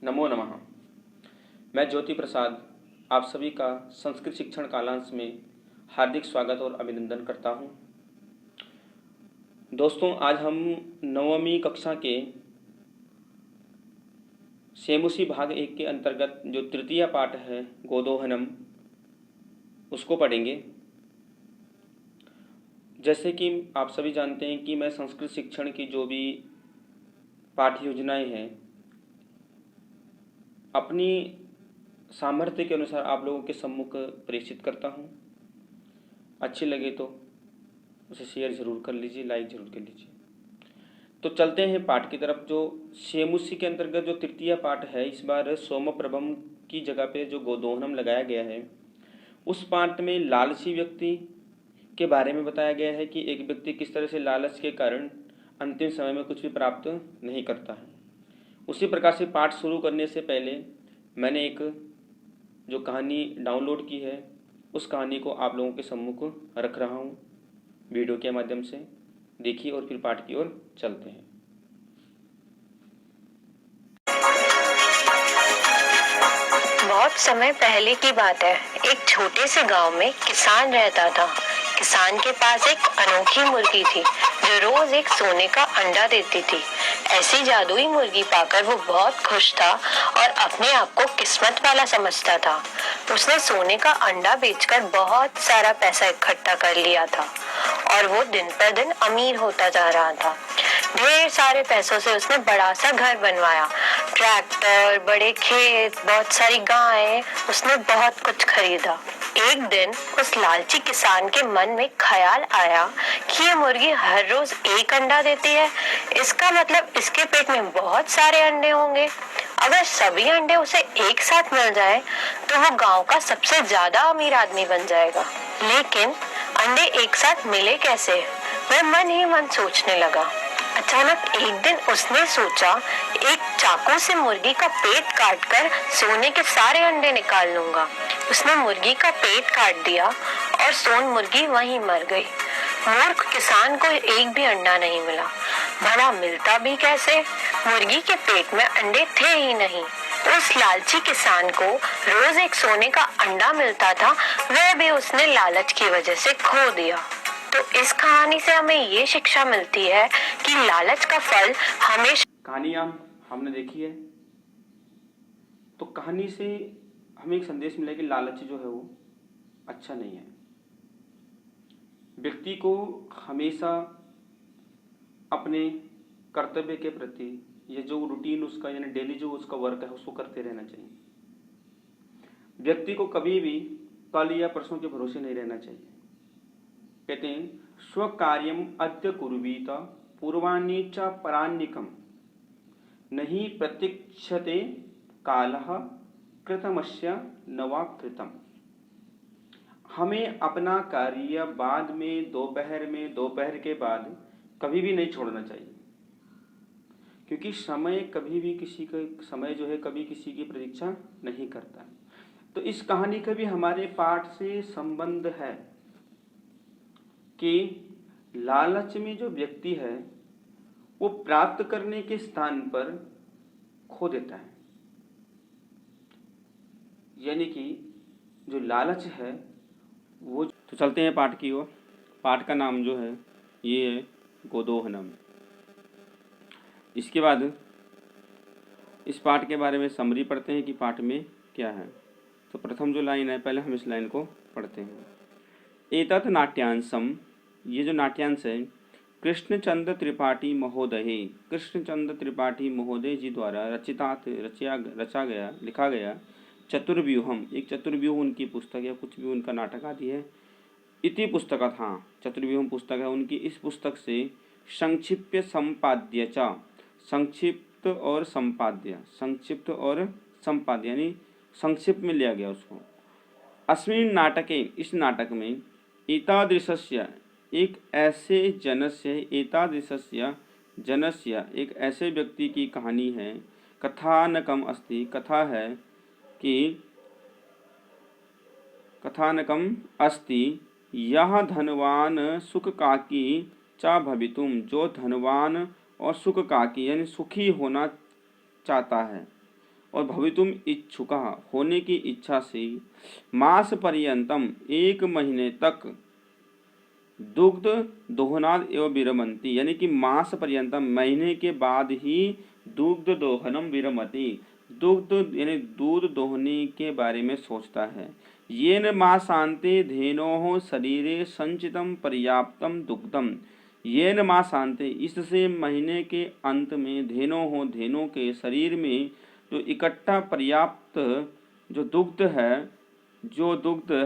नमो नमः। मैं ज्योति प्रसाद आप सभी का संस्कृत शिक्षण कालांश में हार्दिक स्वागत और अभिनंदन करता हूं। दोस्तों, आज हम 9वीं कक्षा के सेमुसी भाग 1 के अंतर्गत जो तृतीय पाठ है गोदोहनम, उसको पढ़ेंगे। जैसे कि आप सभी जानते हैं कि मैं संस्कृत शिक्षण की जो भी पाठ्य योजनाएं हैं अपनी सामर्थ्य के अनुसार आप लोगों के सम्मुख प्रेषित करता हूं। अच्छी लगे तो उसे शेयर ज़रूर कर लीजिए, लाइक ज़रूर कर लीजिए। तो चलते हैं पाठ की तरफ। जो सेमुसी के अंतर्गत जो तृतीय पाठ है, इस बार सोमप्रभम की जगह पे जो गोदोहनम लगाया गया है, उस पाठ में लालची व्यक्ति के बारे में बताया गया है कि एक व्यक्ति किस तरह से लालच के कारण अंतिम समय में कुछ भी प्राप्त नहीं करता है। उसी प्रकार से पाठ शुरू करने से पहले मैंने एक जो कहानी डाउनलोड की है, उस कहानी को आप लोगों के सम्मुख रख रहा हूँ वीडियो के माध्यम से। देखिए और फिर पाठ की ओर चलते हैं। बहुत समय पहले की बात है। एक छोटे से गांव में किसान रहता था। किसान के पास एक अनोखी मुर्गी थी जो रोज एक सोने का अंडा देती थी। ऐसी जादुई मुर्गी पाकर वो बहुत खुश था और अपने आप को किस्मत वाला समझता था। उसने सोने का अंडा बेचकर बहुत सारा पैसा इकट्ठा कर लिया था और वो दिन पर दिन अमीर होता जा रहा था। ढेर सारे पैसों से उसने बड़ा सा घर बनवाया। ट्रैक्टर, बड़े खेत, बहुत सारी गायें, उसने बहुत कुछ खरीदा। एक दिन उस लालची किसान के मन में ख्याल आया कि ये मुर्गी हर रोज एक अंडा देती है, इसका मतलब इसके पेट में बहुत सारे अंडे होंगे। अगर सभी अंडे उसे एक साथ मिल जाए तो वो गांव का सबसे ज्यादा अमीर आदमी बन जाएगा। लेकिन अंडे एक साथ मिले कैसे, वह मन ही मन सोचने लगा। अचानक एक दिन उसने सोचा, एक चाकू से मुर्गी का पेट काटकर सोने के सारे अंडे निकाल लूंगा। उसने मुर्गी का पेट काट दिया और सोन मुर्गी वहीं मर गई। मूर्ख किसान को एक भी अंडा नहीं मिला। भला मिलता भी कैसे? मुर्गी के पेट में अंडे थे ही नहीं। उस लालची किसान को रोज एक सोने का अंडा मिलता था, वह भी उसने लालच की वजह से खो दिया। तो इस कहानी से हमें ये शिक्षा मिलती है कि लालच का फल हमेशा। कहानी हमने देखी है, तो कहानी से हमें एक संदेश मिला कि लालच जो है वो अच्छा नहीं है। व्यक्ति को हमेशा अपने कर्तव्य के प्रति, ये जो रूटीन उसका यानी डेली जो उसका वर्क है उसको करते रहना चाहिए। व्यक्ति को कभी भी कल या परसों के भरोसे नहीं रहना चाहिए। कहते हैं स्वकार्यम अद्य कुर्वीत पूर्वाण्ये च परान्निकम नहीं प्रतीक्षते कालः कृतमस्य न वा कृतम। हमें अपना कार्य बाद में, दोपहर के बाद कभी भी नहीं छोड़ना चाहिए, क्योंकि समय कभी भी समय जो है कभी किसी की प्रतीक्षा नहीं करता। तो इस कहानी का भी हमारे पाठ से संबंध है कि लालच में जो व्यक्ति है वो प्राप्त करने के स्थान पर खो देता है। यानी कि जो लालच है वो। तो चलते हैं पाठ की ओर। पाठ का नाम जो है ये है गोदोहनम। इसके बाद इस पाठ के बारे में समरी पढ़ते हैं कि पाठ में क्या है। तो प्रथम जो लाइन है, पहले हम इस लाइन को पढ़ते हैं। एतत् नाट्यांशम, ये जो नाट्यांश है कृष्णचंद्र त्रिपाठी महोदय जी द्वारा लिखा गया चतुर्व्यूहम, एक चतुर्व्यूह उनकी पुस्तक या कुछ भी उनका नाटक आदि है। इति पुस्तकत, हाँ चतुर्व्यूहम पुस्तक है उनकी। इस पुस्तक से संक्षिप्त संपाद्य च, संक्षिप्त और संपाद्य यानी संक्षिप्त में लिया गया उसको। अस्मिन् नाटके, इस नाटक में एतादृशस्य, एक ऐसे एक ऐसे व्यक्ति की कहानी है। कथानकम अस्ति, कथानकम अस्ति यह धनवान सुखकाकी च भवितुम, जो धनवान और सुखकाकी यानी सुखी होना चाहता है। और भवितुम इच्छुका होने की इच्छा से मास पर्यंतम 1 महीने तक दुग्ध दोहनाद एवं विरमंती, यानी कि मास पर्यंतम महीने के बाद ही दुग्ध दोहनम विरमती, दुग्ध यानी दूध दोहने के बारे में सोचता है। येन मासान्ते धेनोः शरीरे संचितम पर्याप्तम दुग्धम, येन मासान्ते इससे महीने के अंत में धेनों के शरीर में जो इकट्ठा पर्याप्त जो दुग्ध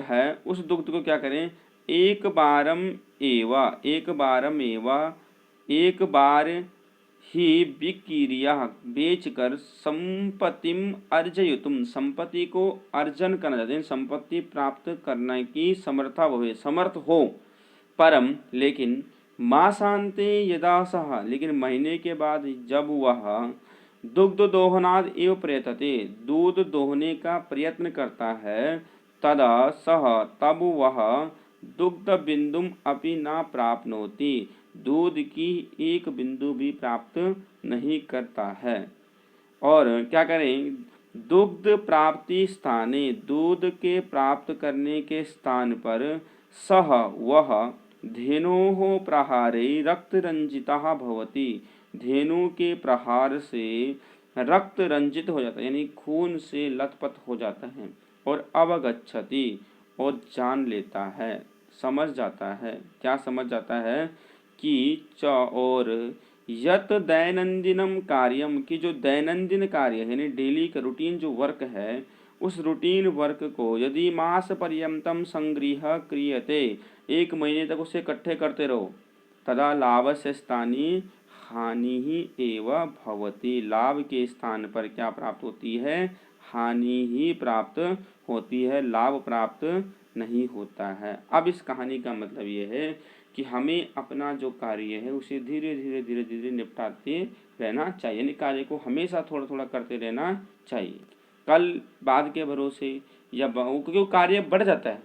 है उस दुग्ध को क्या करें, एक बार ही विक्रिया बेचकर संपत्तिम अर्जयुतुम, संपत्ति को अर्जन करना चाहते हैं, संपत्ति प्राप्त करने की समर्थ हो। परम लेकिन मासान्ते यदा सह, लेकिन महीने के बाद जब वह दुग्ध दोहनाद एवं प्रयतते, दूध दोहने का प्रयत्न करता है, तदा सह तब वह दुग्ध बिंदुम अपि न प्राप्नोति, दूध की एक बिंदु भी प्राप्त नहीं करता है। और क्या करें, दुग्ध प्राप्ति स्थाने, दूध के प्राप्त करने के स्थान पर सह वह धेनोः प्रहारे रक्त रंजिता भवति, धेनु के प्रहार से रक्त रंजित हो जाता है, यानी खून से लथपथ हो जाता है। और अवगच्छति, और जान लेता है, समझ जाता है। क्या समझ जाता है कि च और यत दैनंदिनम कार्यम, की जो दैनंदिन कार्य है यानी डेली का रूटीन जो वर्क है, उस रूटीन वर्क को यदि मास पर्यंतम संगृह क्रियते, 1 महीने तक उसे इकट्ठे करते रहो, तदा लाभस्य स्थानी हानि ही एव भवति, लाभ के स्थान पर क्या प्राप्त होती है, हानि ही प्राप्त होती है, लाभ प्राप्त नहीं होता है। अब इस कहानी का मतलब ये है कि हमें अपना जो कार्य है उसे धीरे धीरे निपटाते रहना चाहिए, यानी कार्य को हमेशा थोड़ा थोड़ा करते रहना चाहिए। कल बाद के भरोसे या क्योंकि कार्य बढ़ जाता है,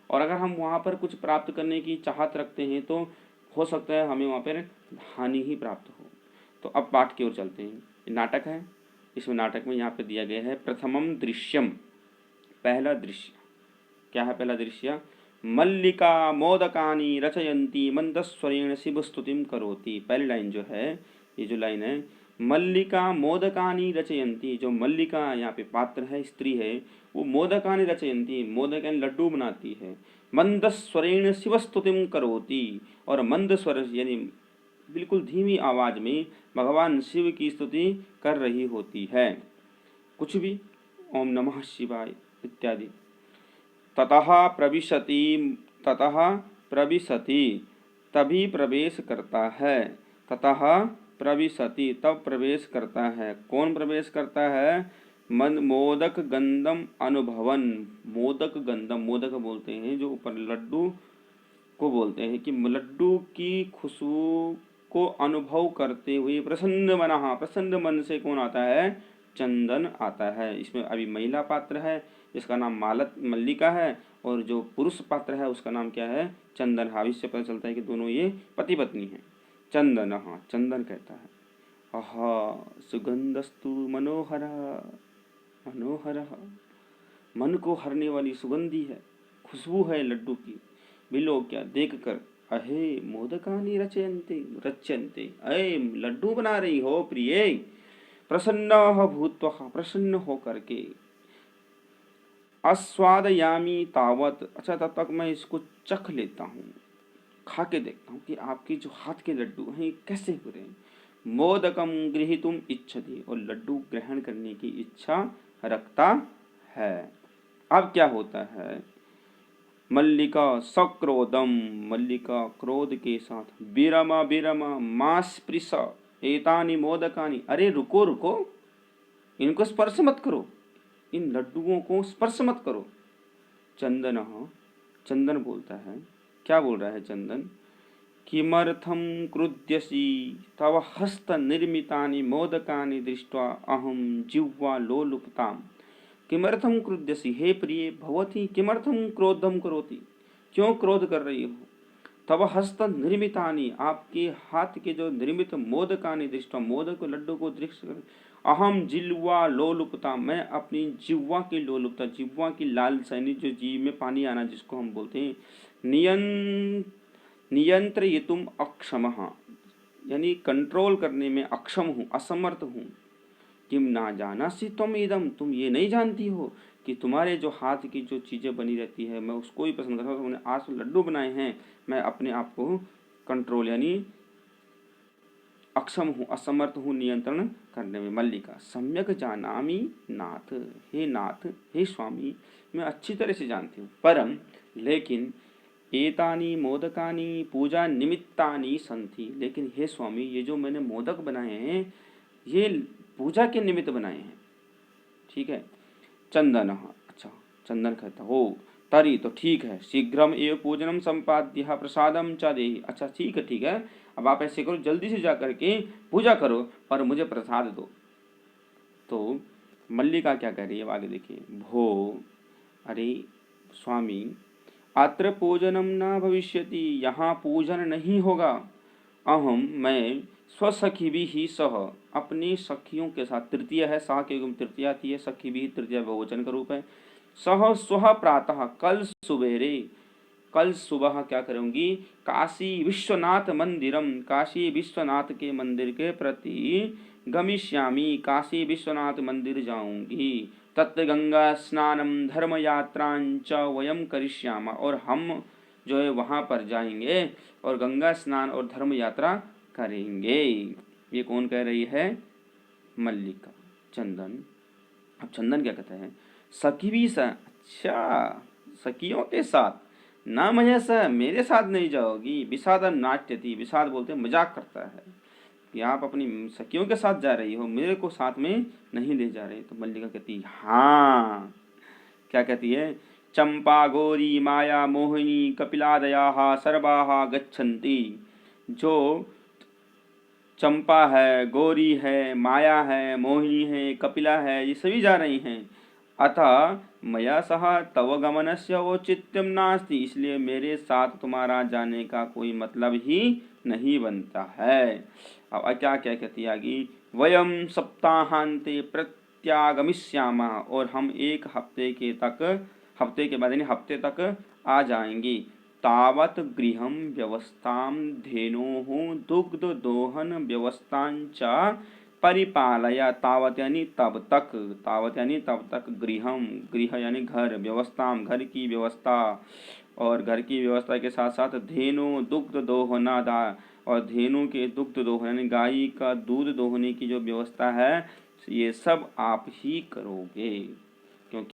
और अगर हम वहाँ पर कुछ प्राप्त करने की चाहत रखते हैं तो हो सकता है हमें वहाँ पर हानि ही प्राप्त हो। तो अब पाठ की ओर चलते हैं। नाटक है, इसमें नाटक में यहाँ पे दिया गया है प्रथमम दृश्यम, पहला दृश्य। क्या है पहला दृश्य, मल्लिका मोदकानि रचयन्ती मंदस्वरेण शिवस्तुतिम करोति। पहली लाइन जो है, ये जो लाइन है, मल्लिका मोदकानि रचयन्ती, जो मल्लिका यहाँ पे पात्र है, स्त्री है, वो मोदकानि रचयन्ती, मोदक यानी लड्डू बनाती है, मंदस्वरेण शिवस्तुतिम करोति, और मंद स्वर यानी बिल्कुल धीमी आवाज में भगवान शिव की स्तुति कर रही होती है, कुछ भी, ओम नमः शिवाय इत्यादि। ततः प्रविशति, तभी प्रवेश करता है, ततः प्रविशति, तब प्रवेश करता है। कौन प्रवेश करता है, मन मोदक गंधम अनुभवन, मोदक गंधम, मोदक बोलते हैं जो ऊपर लड्डू को बोलते हैं, कि लड्डू की खुशबू को अनुभव करते हुए प्रसन्न मना, प्रसन्न मन से कौन आता है, चंदन आता है। इसमें अभी महिला पात्र है जिसका नाम मल्लिका है, और जो पुरुष पात्र है उसका नाम क्या है, चंदन। हाँ, इससे पता चलता है कि दोनों ये पति पत्नी हैं। चंदन, हाँ चंदन कहता है। आहा सुगंधस्तु मनोहर, मनोहर, मन को हरने वाली सुगंधी है, खुशबू है लड्डू की। बिलो क्या देख कर, अहे मोदकानि रच्यन्ते, अये लड्डू बना रही हो प्रिय, प्रसन्न भूत्वा, प्रसन्न होकर के, आस्वादयामी तावत, अच्छा तब तक मैं इसको चख लेता हूँ, खा के देखता हूँ कि आपकी जो हाथ के लड्डू हैं कैसे हो रहे हैं। मोदकम गृहीतुम इच्छति, और लड्डू ग्रहण करने की इच्छा रखता है। अब क्या होता है, मल्लिका सक्रोधम, मल्लिका क्रोध के साथ, विरमा विरमा मास्पृश एतानि मोदकानि, अरे रुको रुको, इनको स्पर्श मत करो, इन लड्डुओं को स्पर्श मत करो। चंदन, चंदन बोलता है, क्या बोल रहा है चंदन, किमर्थम क्रुध्यसि तव हस्त निर्मितानि मोदकानि दृष्ट्वा अहम जिह्वा लोलुपताम। किमर्थम क्रुध्यसि, हे प्रिय भवती किमर्थम क्रोधम करोति, क्यों क्रोध कर रही हो। तव हस्त निर्मितानि, आपके हाथ के जो निर्मित मोदकानि दृष्ट्वा, मोदक लड्डू को दृष्ट कर, अहम जिल्वा लोलुपता, मैं अपनी जिह्वा की लोलुपता, जिह्वा की लालसा यानी जो जीव में पानी आना जिसको हम बोलते हैं, नियंत्रितुम अक्षमः, यानी कंट्रोल करने में अक्षम हूँ, असमर्थ हूँ। किम ना जानासि त्वम इदम, तुम ये नहीं जानती हो कि तुम्हारे जो हाथ की जो चीज़ें बनी रहती है मैं उसको ही पसंद करता हूँ। तुमने आज तो लड्डू बनाए हैं, मैं अपने आप को कंट्रोल यानी अक्षम हूँ, असमर्थ हूँ नियंत्रण करने में। मल्लिका, सम्यक जानामि नाथ, हे नाथ, हे स्वामी, मैं अच्छी तरह से जानती हूँ। परम, लेकिन एतानी मोदकानी पूजा निमित्तानि संति, लेकिन हे स्वामी ये जो मैंने मोदक बनाए हैं ये पूजा के निमित्त बनाए हैं। ठीक है। चंदन, अच्छा चंदन कहता हो, तरी तो ठीक है, शीघ्रम एव पूजनम संपाद्य प्रसादम च देहि। अच्छा ठीक है, अब आप ऐसे करो, जल्दी से जा करके पूजा करो और मुझे प्रसाद दो। तो मल्लिका क्या कह रही है आगे देखिए, भो, अरे स्वामी, अत्र पूजनम न भविष्यति, यहाँ पूजन नहीं होगा। अहम, मैं स्वसखी भी ही सह, अपनी सखियों के साथ, तृतीय है, सह के तृतीया आती है, सखी भी तृतीय बहुवचन का रूप है। सह स्वह प्रातः, कल सुबेरे, कल सुबह क्या करूंगी, काशी विश्वनाथ मंदिरम, काशी विश्वनाथ के मंदिर के प्रति गमिष्यामि, काशी विश्वनाथ मंदिर जाऊंगी। तत्र गंगा स्नानम धर्म यात्रांच वयम करिष्यामा, और हम जो है वहाँ पर जाएंगे और गंगा स्नान और धर्म यात्रा करेंगे। ये कौन कह रही है, मल्लिका। चंदन, अब चंदन क्या कहते हैं, सखी भी सा, अच्छा सखियों के साथ, ना मया सा, मेरे साथ नहीं जाओगी। विषादम नाट्यति, विषाद बोलते हैं मजाक करता है कि आप अपनी सखियों के साथ जा रही हो, मेरे को साथ में नहीं ले जा रही। तो मल्लिका कहती है हाँ, क्या कहती है, चंपा गौरी माया मोहिनी कपिलादया सर्वाहा गच्छन्ति, जो चंपा है, गौरी है, माया है, मोहिनी है, कपिला है, ये सभी जा रही हैं। अतः मया सह तव गमनस्य औचित्यम नास्ति, इसलिए मेरे साथ तुम्हारा जाने का कोई मतलब ही नहीं बनता है। अब क्या क्या कहती आगे, वयम सप्ताहांते प्रत्यागमिष्यामः, और हम एक हफ्ते के बाद यानी हफ्ते तक आ जाएंगे। तावत गृहम व्यवस्थाम धेनोः दुग्ध दोहन व्यवस्थांच परिपालय, तावत यानी तब तक, तावत यानी तब तक, गृहम, गृह यानी घर, व्यवस्थाम घर की व्यवस्था, और घर की व्यवस्था के साथ साथ धेनु दुग्ध दोहनादा, और धेनु के दुग्ध दोहन यानी गाय का दूध दोहने की जो व्यवस्था है ये सब आप ही करोगे। क्योंकि